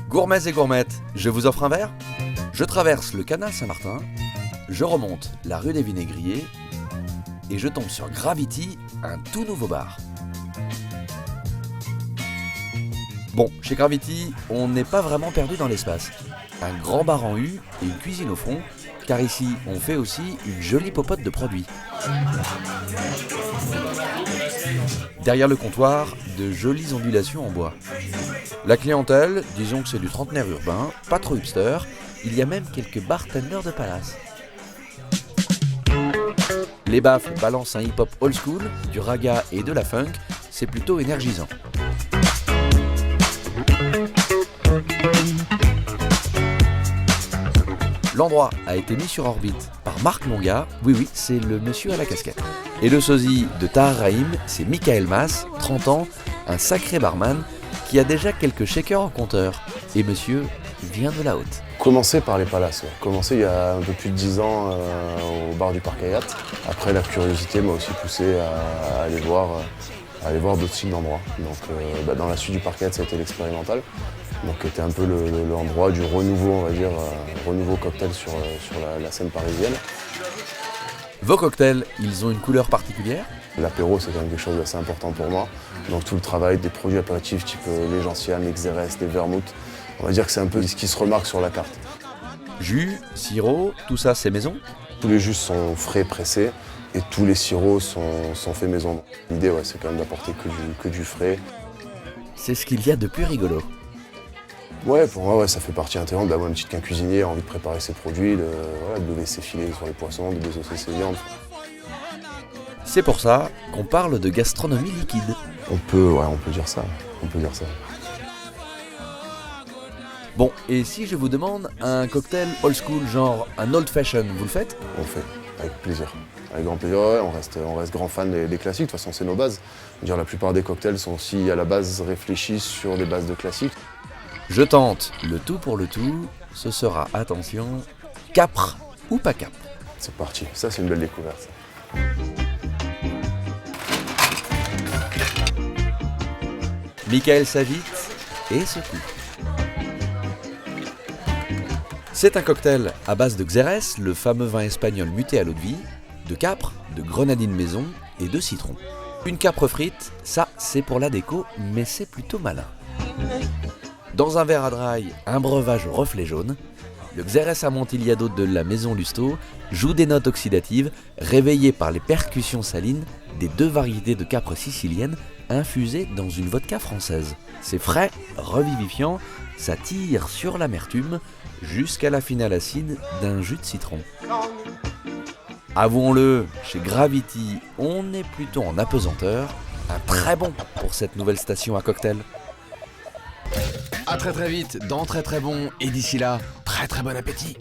Gourmets et gourmettes, je vous offre un verre. Je traverse le canal Saint-Martin, je remonte la rue des Vinaigriers et je tombe sur Gravity, un tout nouveau bar. Bon, chez Gravity, on n'est pas vraiment perdu dans l'espace. Un grand bar en U et une cuisine au fond, car ici, on fait aussi une jolie popote de produits. Derrière le comptoir, de jolies ondulations en bois. La clientèle, disons que c'est du trentenaire urbain, pas trop hipster, il y a même quelques bartenders de palace. Les baffles balancent un hip-hop old school, du raga et de la funk, c'est plutôt énergisant. L'endroit a été mis sur orbite par Marc Longa, oui, c'est le monsieur à la casquette. Et le sosie de Tahar Rahim, c'est Michael Mas, 30 ans, un sacré barman qui a déjà quelques shakers en compteur. Et monsieur vient de la haute. Commencé par les palaces, ouais. Commencé il y a un peu plus de 10 ans au bar du Parc Hayat. Après, la curiosité m'a aussi poussé à aller voir d'autres styles d'endroits. Donc dans la suite du Parc Hayat, ça a été l'expérimental. Donc c'était un peu l'endroit du renouveau, on va dire, renouveau cocktail sur la scène parisienne. Vos cocktails, ils ont une couleur particulière ? L'apéro, c'est quand même quelque chose d'assez important pour moi. Donc tout le travail des produits apéritifs type les gentianes, les xérès, les vermouths, on va dire que c'est un peu ce qui se remarque sur la carte. Jus, sirop, tout ça c'est maison ? Tous les jus sont frais, pressés, et tous les sirops sont faits maison. L'idée, ouais, c'est quand même d'apporter que du frais. C'est ce qu'il y a de plus rigolo. Ouais, pour moi, ouais, ça fait partie intégrante d'avoir un petit qu'un cuisinier a envie de préparer ses produits, de le laisser filer sur les poissons, de désosser ses viandes. C'est pour ça qu'on parle de gastronomie liquide. On peut dire ça. Bon, et si je vous demande un cocktail old school, genre un old fashion, vous le faites ? On le fait, avec plaisir. Avec grand plaisir, ouais, on reste grand fan des classiques, de toute façon c'est nos bases. Dire, la plupart des cocktails sont aussi à la base réfléchis sur des bases de classiques. Je tente le tout pour le tout, ce sera, attention, capre ou pas capre. C'est parti, ça c'est une belle découverte. Ça. Michael s'agite et secoue. C'est un cocktail à base de xérès, le fameux vin espagnol muté à l'eau de vie, de capre, de grenadine maison et de citron. Une capre frite, ça c'est pour la déco, mais c'est plutôt malin. Dans un verre à draille, un breuvage au reflet jaune, le xérès amontillado de la maison Lusto joue des notes oxydatives réveillées par les percussions salines des deux variétés de capre siciliennes infusées dans une vodka française. C'est frais, revivifiant, ça tire sur l'amertume jusqu'à la finale acide d'un jus de citron. Avouons-le, chez Gravity, on est plutôt en apesanteur, un très bon pour cette nouvelle station à cocktail. À très vite dans Très Très Bon, et d'ici là, très très bon appétit.